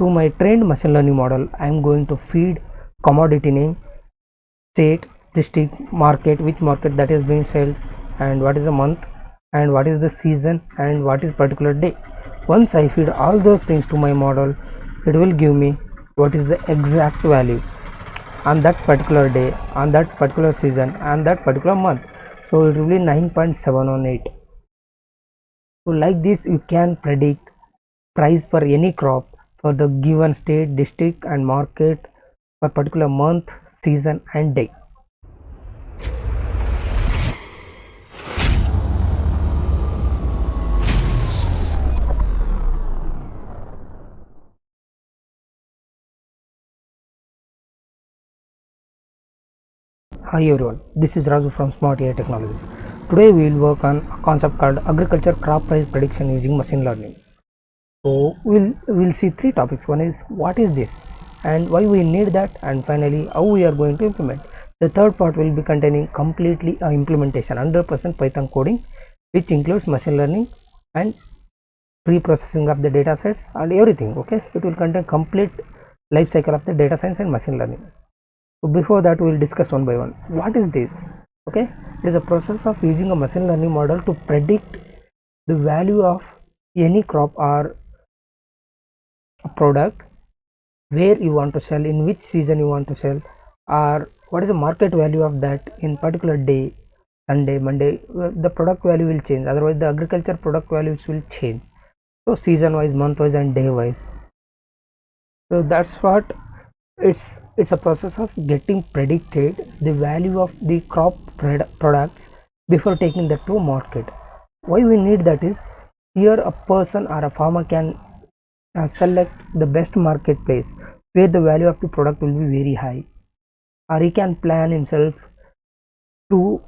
to my trained machine learning model, I am going to feed commodity name, state, district, market, which market that is being sold, and what is the month, and what is the season, and what is particular day. Once I feed all those things to my model, it will give me what is the exact value on that particular day, on that particular season, and that particular month. So it will be 9.718. So like this you can predict price for any crop for the given state, district and market for particular month, season and day. Hi everyone, this is Raju from Smart AI Technologies. Today we will work on a concept called agriculture crop price prediction using machine learning. So we'll see three topics. One is what is this and why we need that, and finally how we are going to implement. The third part will be containing completely implementation 100% Python coding, which includes machine learning and pre-processing of the data sets and everything. Okay, it will contain complete life cycle of the data science and machine learning. So before that we will discuss one by one. What is this? Okay, it is a process of using a machine learning model to predict the value of any crop or a product, where you want to sell, in which season you want to sell, or what is the market value of that in particular day, Sunday, Monday. The product value will change, otherwise the agriculture product values will change. So season wise, month wise and day wise. So that's what it's a process of getting predicted the value of the crop products before taking that to market. Why we need that is, here a person or a farmer can select the best marketplace where the value of the product will be very high, or he can plan himself to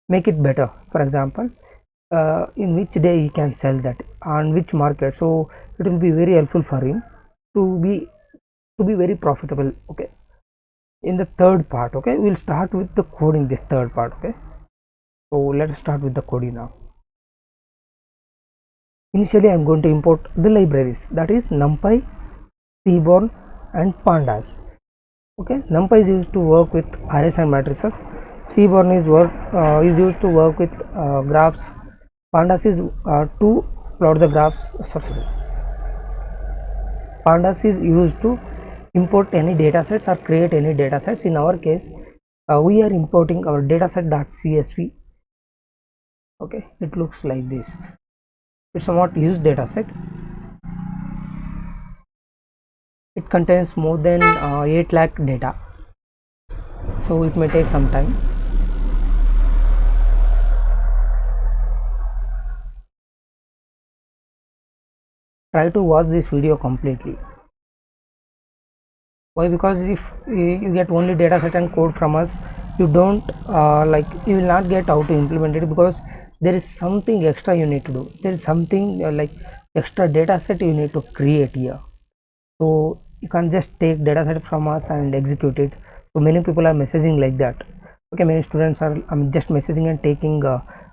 make it better. For example, in which day he can sell that, on which market. So it will be very helpful for him to be very profitable. Okay, in the third part, okay, we'll start with the coding, this third part. Okay, so let's start with the coding now. Initially I am going to import the libraries, that is NumPy, Seaborn and Pandas. Okay, NumPy is used to work with arrays and matrices, Seaborn is used to work with graphs, Pandas is to plot the graphs. Pandas is used to import any datasets or create any datasets. In our case, we are importing our dataset.csv. Okay, it looks like this. It's a not used dataset. It contains more than 8 lakh data, so it may take some time. Try to watch this video completely. Why? Because if you get only dataset and code from us, you don't you will not get how to implement it, because there is something extra you need to do. There is something like extra dataset you need to create here. So you can't just take dataset from us and execute it. So many people are messaging like that. Okay, many students are just messaging and taking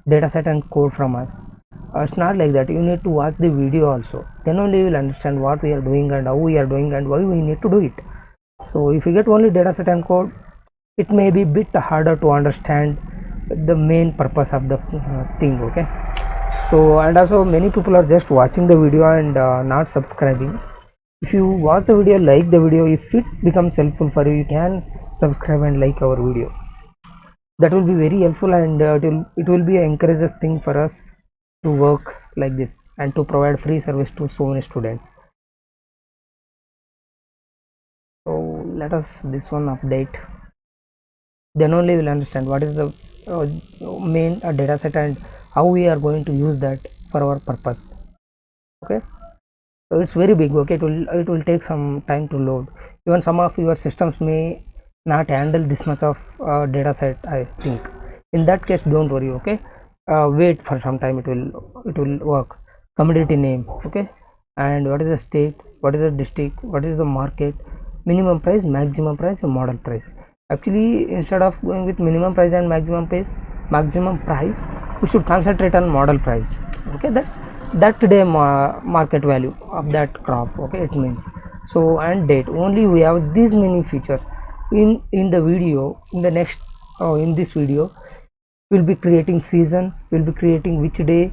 dataset and code from us. It's not like that. You need to watch the video also, then only you will understand what we are doing and how we are doing and why we need to do it. So if you get only dataset and code, it may be a bit harder to understand the main purpose of the thing. Okay, so and also many people are just watching the video and not subscribing. If you watch the video, like the video, if it becomes helpful for you, you can subscribe and like our video. That will be very helpful, and it will be an encourages thing for us to work like this and to provide free service to so many students. So let us this one update, then only we'll understand what is the main dataset and how we are going to use that for our purpose. Okay, so it's very big. Okay, it will take some time to load. Even some of your systems may not handle this much of dataset, I think. In that case, don't worry. Okay, wait for some time, it will work. Commodity name, okay, and what is the state, what is the district, what is the market, minimum price, maximum price and model price. Actually, instead of going with minimum price and maximum price, we should concentrate on model price. Okay, that's that today market value of that crop. Okay, it means, so and date. Only we have these many features. In the video, in the next in this video, we'll be creating season, we'll be creating which day,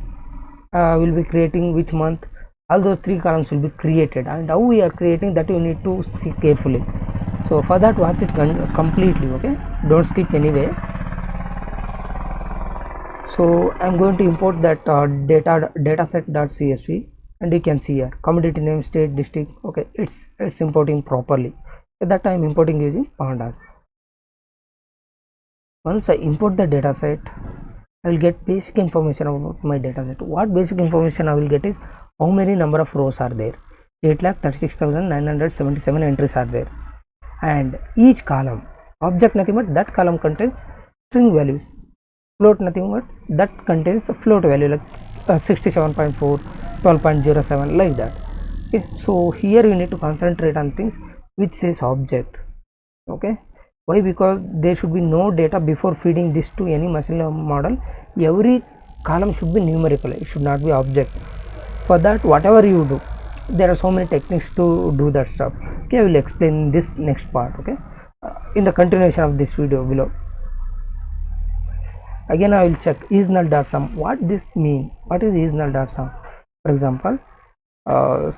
we'll be creating which month. All those three columns will be created, and how we are creating that you need to see carefully. So for that, watch it completely. Okay, don't skip anyway. So I'm going to import that dataset.csv, and you can see here commodity name, state, district. Okay, it's importing properly. At that time importing using pandas. Once I import the dataset, I will get basic information about my dataset. What basic information I will get is how many number of rows are there. 8,36,977 entries are there, and each column object nothing but that column contains string values, float nothing but that contains a float value like 67.4, 12.07 like that. Okay, so here you need to concentrate on things which says object. Okay, why? Because there should be no data before feeding this to any machine learning model. Every column should be numerical, it should not be object. For that, whatever you do, there are so many techniques to do that stuff. Okay, I will explain this next part. Okay, in the continuation of this video below. Again I will check is null.sum. What this mean? What is null.sum? For example,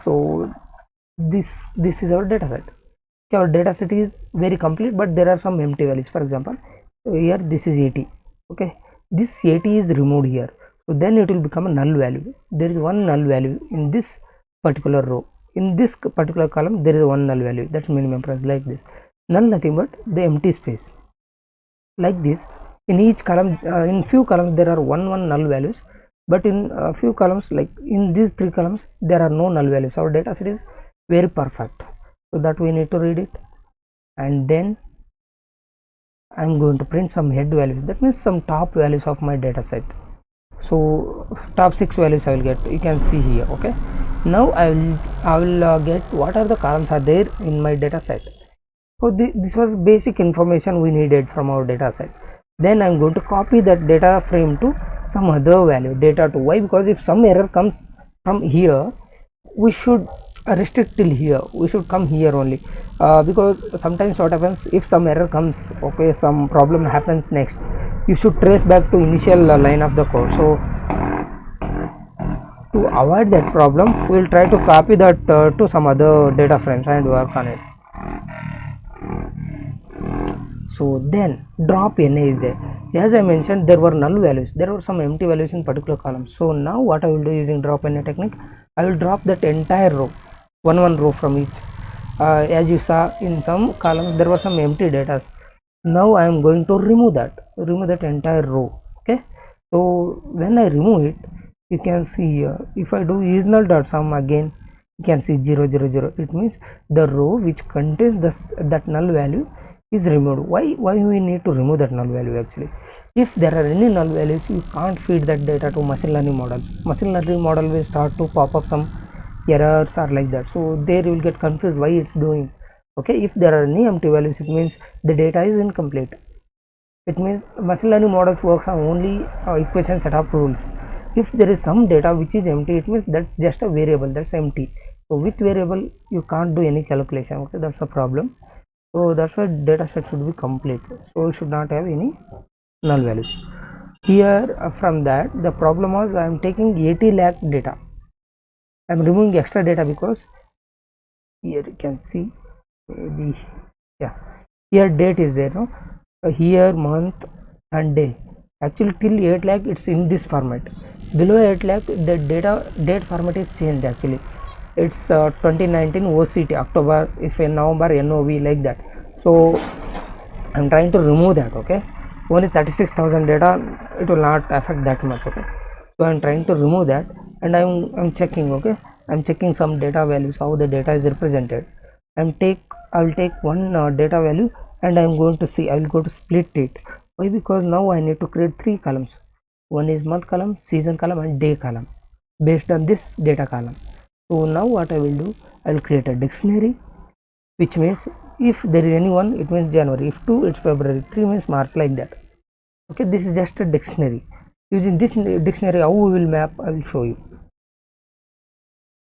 so this is our data set. Okay, our data set is very complete, but there are some empty values. For example, here this is 80. Okay, this 80 is removed here, so then it will become a null value. There is one null value in this particular row. In this particular column there is one null value, that's minimum price. Like this, null nothing but the empty space. Like this, in each column, in few columns there are one null values, but in few columns, like in these three columns, there are no null values. Our data set is very perfect, so that we need to read it. And then I'm going to print some head values, that means some top values of my data set. So top 6 values I will get, you can see here. Okay, now I will get what are the columns are there in my data set. So this was basic information we needed from our data set. Then I'm going to copy that data frame to some other value, data to. Why? Because if some error comes from here, we should restrict till here, we should come here only, because sometimes what happens, if some error comes, okay, some problem happens next, you should trace back to initial line of the code. So to avoid that problem, we will try to copy that to some other data frames and work on it. So then drop NA is there. As I mentioned, there were null values, there were some empty values in particular column. So now what I will do using drop NA technique, I will drop that entire row, one row from each. As you saw, in some columns there were some empty data. Now I am going to remove that entire row. Okay, so when I remove it, you can see here, if I do is null.sum again, you can see 0 0 0. It means the row which contains that null value is removed. Why we need to remove that null value? Actually, if there are any null values, you can't feed that data to machine learning model. Machine learning model will start to pop up some errors or like that, so there you will get confused why it's doing. Okay, if there are any empty values, it means the data is incomplete. It means machine learning models works on only equation set of rules. If there is some data which is empty, it means that's just a variable, that's empty. So with variable you can't do any calculation. Okay, that's a problem. So that's why data set should be complete, so it should not have any null values. Here from that, the problem was I am taking 80 lakh data. I am removing extra data because here you can see maybe, yeah, here date is there, no, here month and day. Actually till 8 lakh it's in this format. Below 8 lakh the date format is changed. Actually it's 2019 OCT October, if in November NOV, like that. So I'm trying to remove that. Okay, only 36,000 data, it will not affect that much. Okay, so I'm trying to remove that, and I'm checking. Okay, I'm checking some data values, how the data is represented. I will take one data value, and I'm going to see, I will go to split it. Why? Because now I need to create 3 columns. One is month column, season column, and day column based on this data column. So now what I will do, I will create a dictionary, which means if there is any 1, it means January, if 2, it's February, 3 means March, like that. Okay, this is just a dictionary. Using this dictionary, how we will map, I will show you.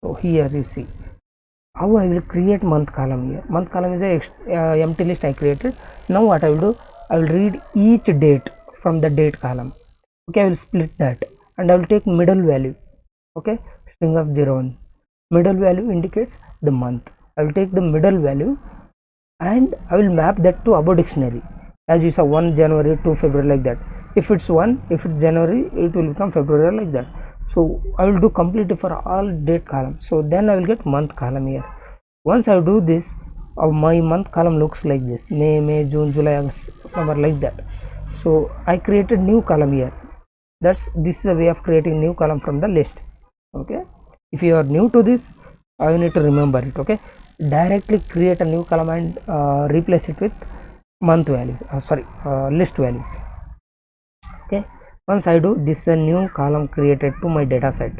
So here you see how I will create month column. Here month column is a empty list I created. Now what I will do, I will read each date from the date column. Okay, I will split that and I will take middle value. Okay, string of 0 1. Middle value indicates the month. I will take the middle value and I will map that to above dictionary. As you saw, 1 January, 2 February, like that. If it's 1, if it's January, it will become February, like that. So I will do complete for all date columns. So then I will get month column here. Once I do this, my month column looks like this: May, June, July, August, September, like that. So I created new column here. This is a way of creating new column from the list. Okay, if you are new to this, you need to remember it. Okay, directly create a new column and replace it with month values, list values. Okay, once I do this, a new column created to my data set.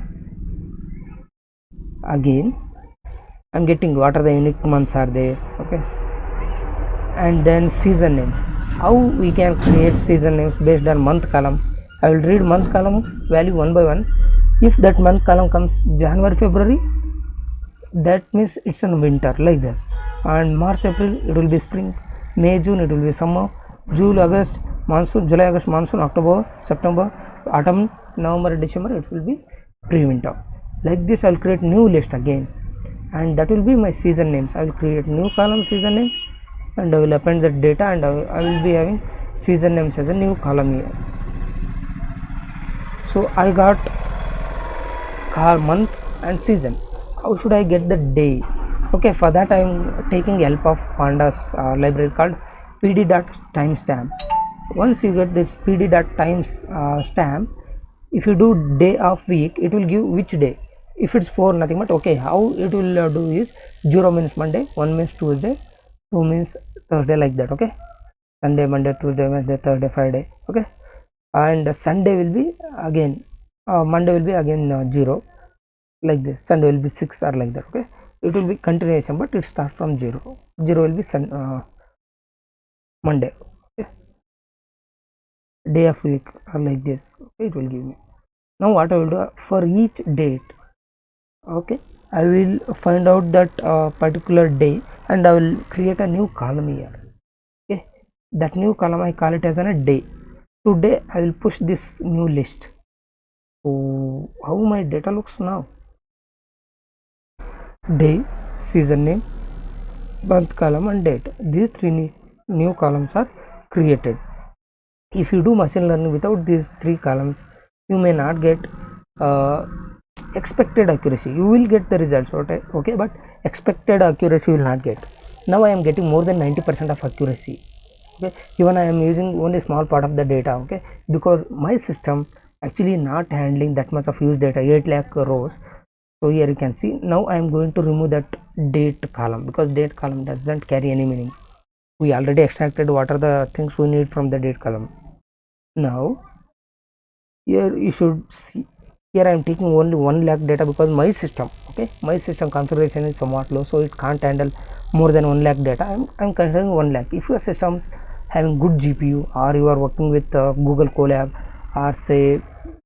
Again I'm getting what are the unique months are there. Okay, and then season names. How we can create season names based on month column? I will read month column value one by one. If that month column comes January, February, that means it's in winter, like this. And March, April, it will be spring. May, June, it will be summer. June, August, monsoon. July, August, monsoon. October, September, autumn, November, December, it will be pre-winter. Like this I will create new list again, and that will be my season names. I will create new column season names and I will append the data, and I will be having season names as a new column here. So I got month and season. How should I get the day? Okay, for that I am taking help of pandas library called pd.timestamp. Once you get this pd.timestamp, if you do day of week, it will give which day. If it's 4, nothing but. Okay, how it will do is 0 means Monday, 1 means Tuesday, 2 means Thursday, like that. Okay, Sunday, Monday, Tuesday, Wednesday, Thursday, Friday. Okay, and Sunday will be again Monday will be again 0, like this. Sunday will be 6 or like that. Okay, it will be continuation, but it starts from 0. 0 will be Monday. Okay, day of week or like this. Okay, it will give me. Now what I will do, for each date, okay, I will find out that particular day and I will create a new column here. Okay, that new column I call it as a day. Today I will push this new list. So how my data looks now? Day, season name, month column and date. These three new columns are created. If you do machine learning without these 3 columns, you may not get expected accuracy. You will get the results, okay, but expected accuracy you will not get. Now I am getting more than 90% of accuracy. Okay, even I am using only small part of the data. Okay, because my system actually not handling that much of used data, 8 lakh rows. So here you can see. Now I am going to remove that date column, because date column doesn't carry any meaning. We already extracted what are the things we need from the date column. Now here you should see, here I am taking only 1 lakh data because my system, okay, my system configuration is somewhat low, so it can't handle more than 1 lakh data. I'm considering 1 lakh. If your system having good GPU, or you are working with Google Colab or say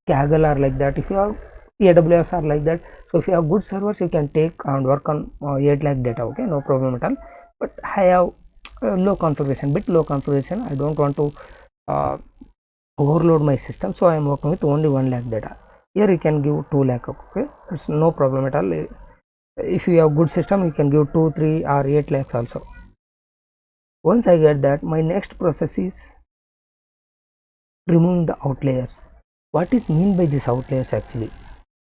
Kaggle or like that, if you are AWS or like that, so if you have good servers, you can take and work on 8 lakh data. Okay, no problem at all. But I have low configuration, I don't want to overload my system, so I am working with only 1 lakh data. Here you can give 2 lakh. Okay, it's no problem at all. If you have good system, you can give 2, 3 or 8 lakhs also. Once I get that, my next process is removing the outliers. What is mean by these outliers? Actually,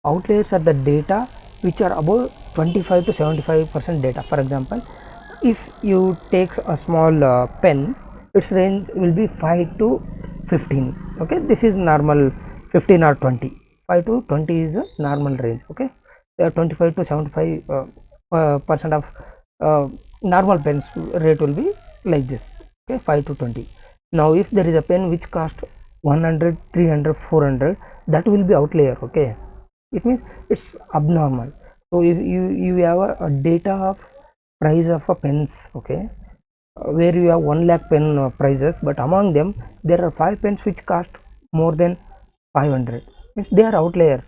outliers are the data which are above 25 to 75% data. For example, if you take a small pen, its range will be 5 to 15. Okay, this is normal. 15 or 20, 5 to 20 is a normal range. Okay, there are 25 to 75 percent of normal pens rate will be like this. Okay, 5 to 20. Now if there is a pen which cost 100, 300, 400, that will be outlier. Okay, it means it's abnormal. So if you have a data of price of a pens, okay, where you have 1 lakh pen prices, but among them there are 5 pens which cost more than 500, means they are outliers.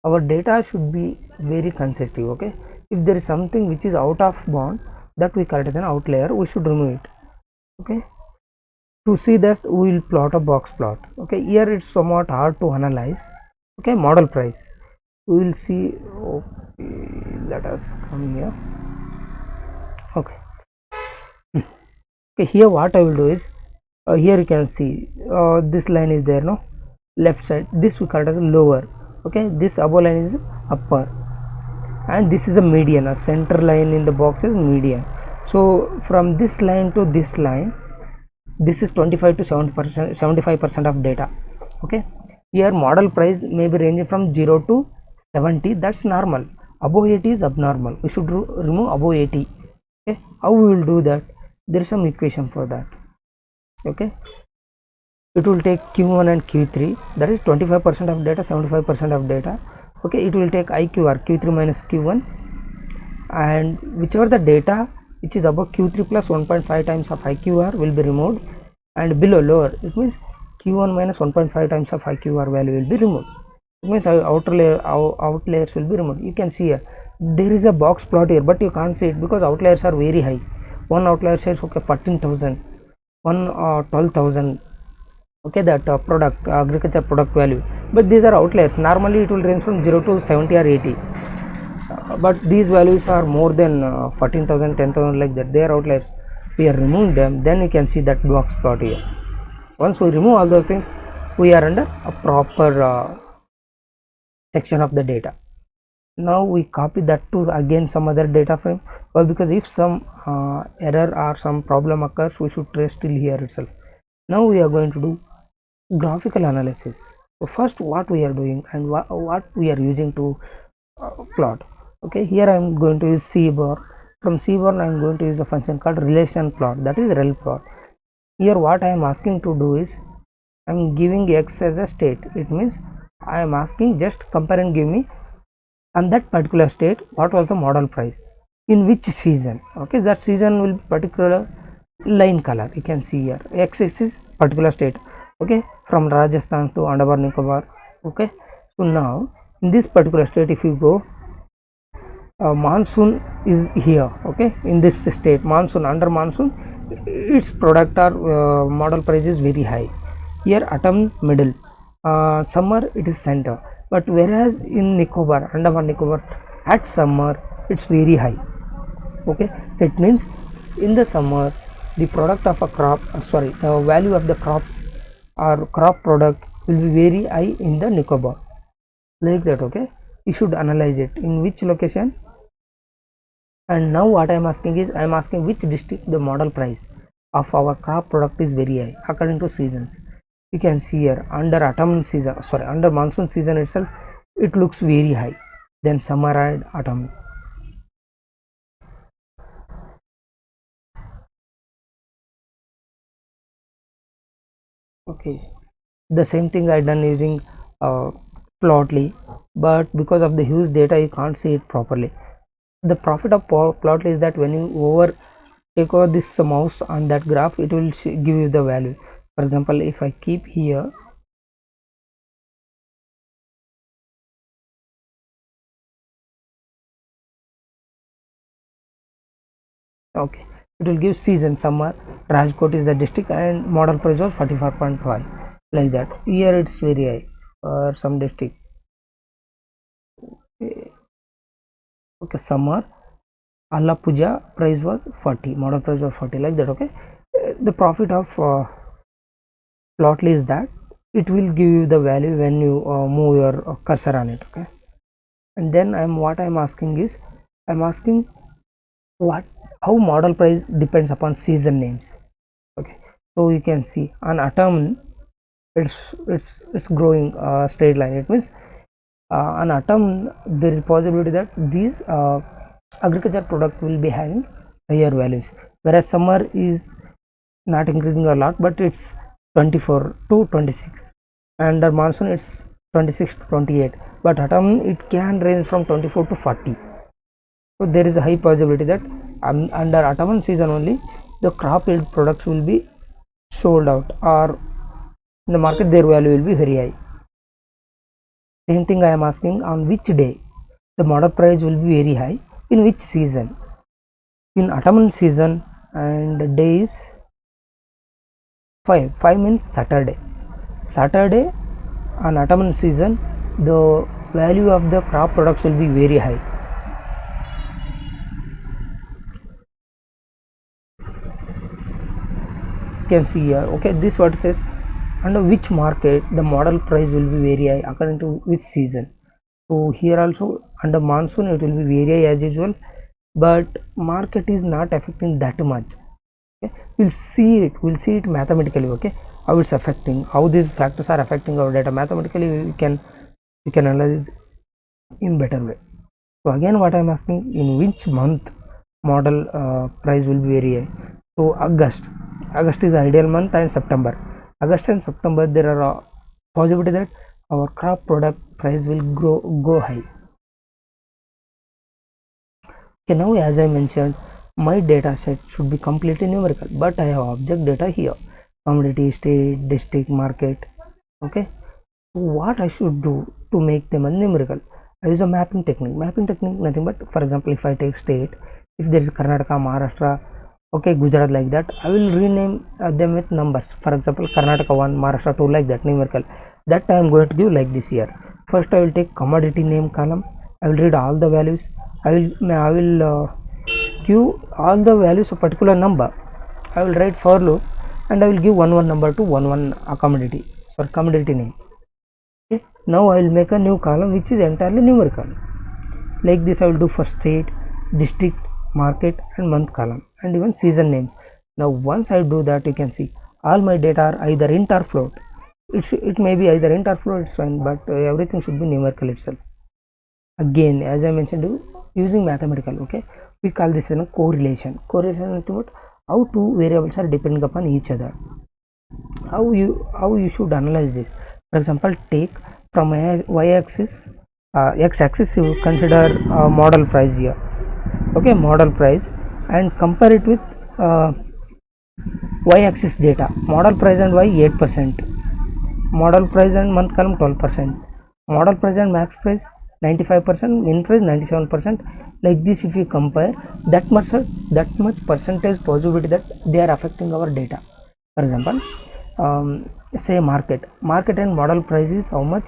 our data should be very consecutive. Okay, if there is something which is out of bound, that we call it as an outlier, we should remove it. Okay, to see that we will plot a box plot. Okay, here it's somewhat hard to analyze. Okay, model price we will see. Okay, let us come here. Okay, okay, here what I will do is, here you can see this line is there, no, left side, this we call it as lower. Okay, this above line is upper, and this is a median. A center line in the box is median. So from this line to this line, this is 25 to 70%, 75% of data. Okay, here model price may be ranging from 0 to 70. That's normal. Above 80 is abnormal. We should remove above 80. Okay, how we will do that? There is some equation for that. Okay, it will take q1 and q3, that is 25% of data, 75% of data. Okay, it will take iqr, q3 minus q1, and whichever the data which is above q3 plus 1.5 times of iqr will be removed, and below lower, it means q1 minus 1.5 times of iqr value will be removed. It means our outliers will be removed. You can see here there is a box plot here, but you can't see it because outliers are very high. One outlier says okay 14,000, one 12,000. Okay, that product agriculture product value, but these are outliers. Normally it will range from 0 to 70 or 80, but these values are more than 14,000, 10,000, like that. They are outliers. We are removing them, then you can see that box plot here. Once we remove all those things, we are under a proper section of the data. Now we copy that to again some other data frame, well, because if some error or some problem occurs, we should trace till here itself. Now we are going to do graphical analysis. So first what we are doing and what we are using to plot. Okay, here I am going to use C bar. From C bar I am going to use a function called relation plot, that is rel plot. Here what I am asking to do is, I am giving x as a state. It means I am asking just compare and give me on that particular state what was the model price in which season. Okay, that season will be particular line color. You can see here x is particular state. Okay, from Rajasthan to Andaman Nicobar. Okay, so now in this particular state, if you go, monsoon is here. Okay, in this state, monsoon, under monsoon, its product or model price is very high. Here autumn middle, summer it is center, but whereas in Nicobar, Andaman Nicobar, at summer it's very high. Okay, it means in the summer the product of a crop, the value of the crops or crop product will be very high in the Nicobar, like that. Okay, you should analyze it in which location. And now what I am asking is, I am asking which district the model price of our crop product is very high according to seasons. You can see here under autumn season, under monsoon season itself, it looks very high, then summer and autumn. Okay, the same thing I done using Plotly, but because of the huge data you can't see it properly. The profit of Plotly is that when you take over this mouse on that graph, it will give you the value. For example, if I keep here, okay, it will give season. Summer, Rajkot is the district and model price was 44.5, like that. Here it's very high for some district. Okay, summer Allapuja price was 40, model price was 40, like that. Okay, the profit of Plotly is that it will give you the value when you move your cursor on it. Okay, and then what I'm asking is, I'm asking how model price depends upon season names. Okay, so you can see on autumn it's growing straight line. It means on autumn there is possibility that these agriculture product will be having higher values, whereas summer is not increasing a lot, but it's 24 to 26, and under monsoon it's 26 to 28, but autumn it can range from 24 to 40. So there is a high possibility that under autumn season only the crop yield products will be sold out, or in the market their value will be very high. Same thing I am asking, on which day the model price will be very high, in which season. In autumn season, and day is 5. 5 means Saturday. Saturday on autumn season, the value of the crop products will be very high. You can see here, okay, this what says under which market the model price will be very high according to which season. So here also under monsoon it will be very high as usual, but market is not affecting that much. Okay, we'll see it mathematically. Okay, how it's affecting, how these factors are affecting our data mathematically. We can analyze in better way. So again, what I'm asking, in which month model price will be very high. So August is the ideal month, and September. August and September, there are a possibility that our crop product price will go high. Okay, now as I mentioned, my data set should be completely numerical, but I have object data here: commodity, state, district, market. Okay, so what I should do to make them a numerical? I use a mapping technique. Mapping technique, nothing but, for example, if I take state, if there is Karnataka, Maharashtra, okay, Gujarat, like that, I will rename them with numbers. For example, Karnataka 1, Maharashtra 2, like that, numerical. That I am going to give like this here. First, I will take commodity name column. I will read all the values. I will give all the values of particular number. I will write for loop, and I will give one number to one commodity for commodity name. Okay. Now I will make a new column which is entirely numerical. Like this I will do for state, district, market, and month column, and even season names. Now once I do that, you can see all my data are either int or float. It may be either int or float, it's fine, but everything should be numerical itself. Again, as I mentioned, using mathematical. Okay, we call this a correlation. Correlation is about how two variables are depending upon each other. How you should analyze this? For example, take from y-axis, x-axis, you consider model price here. Okay, model price, and compare it with y-axis data. Model price and y 8%. Model price and month column 12%. Model price and max price 95%, min price 97%. Like this, if you compare, that much percentage possibility that they are affecting our data. For example, say market and model price is how much?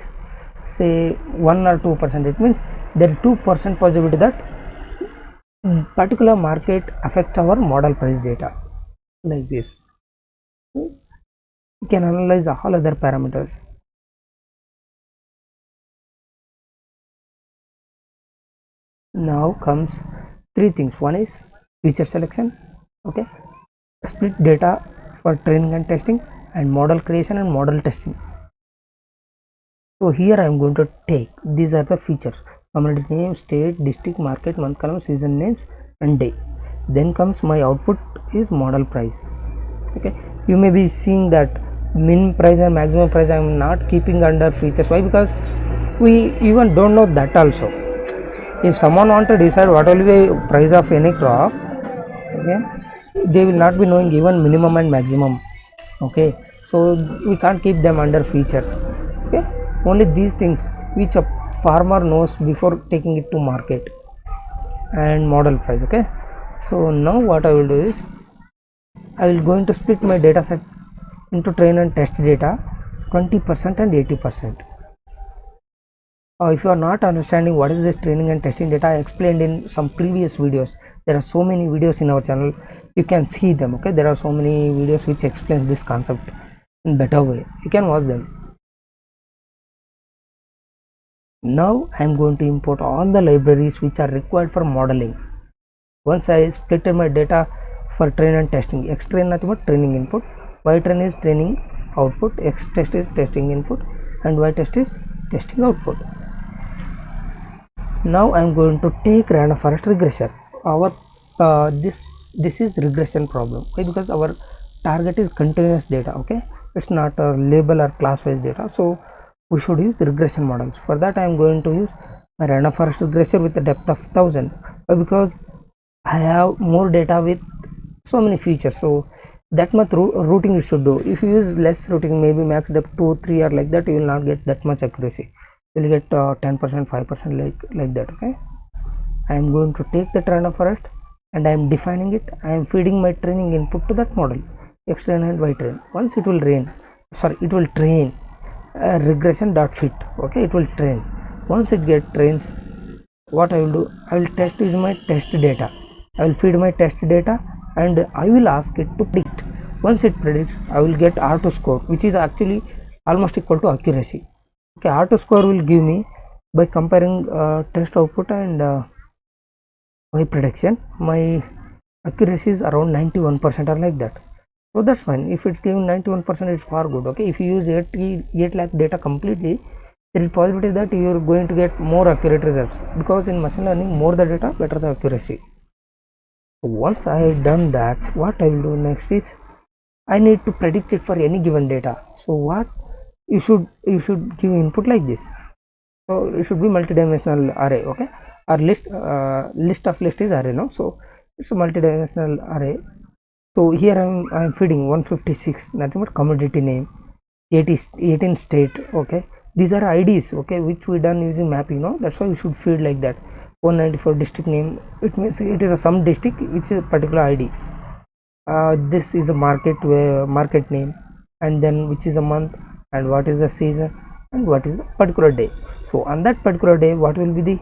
Say 1 or 2%. It means there is 2% possibility that particular market affects our model price data. Like this, you can analyze all other parameters. Now comes three things. One is feature selection. Okay, split data for training and testing, and model creation and model testing. So here I am going to take, these are the features: commodity name, state, district, market, month column, season names, and day. Then comes my output is model price. Okay, you may be seeing that min price and maximum price I am not keeping under features. Why? Because we even don't know that also. If someone want to decide what will be price of any crop, okay, they will not be knowing even minimum and maximum. Okay, so we can't keep them under features. Okay, only these things which a farmer knows before taking it to market, and model price. Okay, so now what I will do is, I will going to split my data set into train and test data 20% and 80%. If you are not understanding what is this training and testing data, I explained in some previous videos. There are so many videos in our channel, you can see them. Okay, there are so many videos which explains this concept in better way. You can watch them. Now I am going to import all the libraries which are required for modeling. Once I split my data for train and testing, x train nothing but training input, y train is training output, x test is testing input, and y test is testing output. Now I am going to take random forest regression. Our this is regression problem. Why? Because our target is continuous data. Okay, it's not a label or class wise data, so we should use regression models. For that I am going to use a random forest regression with a depth of 1000. Why? Because I have more data with so many features, so that much routing you should do. If you use less routing, maybe max depth 2, 3 or like that, you will not get that much accuracy. you'll get 10%, 5% like that. Okay, I am going to take that random forest and I am defining it. I am feeding my training input to that model, x train and y train. Once it will it will train regression dot fit. Okay, it will train. Once it get trains, what I will do, I will test is my test data. I will feed my test data and I will ask it to predict. Once it predicts, I will get R2 score, which is actually almost equal to accuracy. Okay, R2 score will give me, by comparing test output and my prediction, my accuracy is around 91% or like that. So that's fine. If it's giving 91%, it's far good. Okay, if you use 8 lakh data completely, there is possibility that you are going to get more accurate results, because in machine learning, more the data, better the accuracy. So once I have done that, what I will do next is I need to predict it for any given data. So what you should give input like this. So it should be multidimensional array. Okay, our list of list is array, no? So it's a multidimensional array. So here I am feeding 156, nothing but commodity name, 18 state. Okay, these are IDs. Okay, which we done using mapping, no? That's why we should feed like that. 194 district name, it means it is a some district which is a particular ID. This is a market name, and then which is a month, and what is the season, and what is the particular day. So on that particular day, what will be the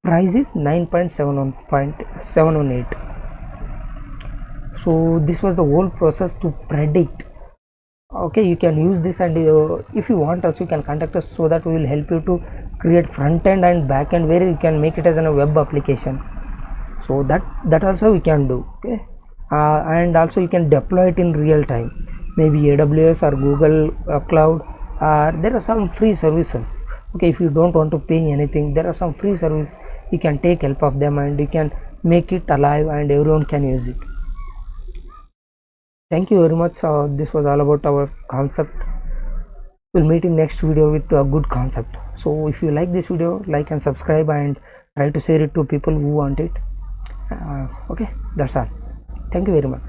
price is 9.718. So this was the whole process to predict. Okay, you can use this, and if you want us, you can contact us, so that we will help you to create front end and back end, where you can make it as a web application. So that also we can do. Okay, and also you can deploy it in real time, maybe AWS or Google Cloud. There are some free services. Okay, if you don't want to pay anything, there are some free services. You can take help of them and you can make it alive and everyone can use it. Thank you very much. This was all about our concept. We'll meet in next video with a good concept. So if you like this video, like and subscribe, and try to share it to people who want it. Okay, that's all. Thank you very much.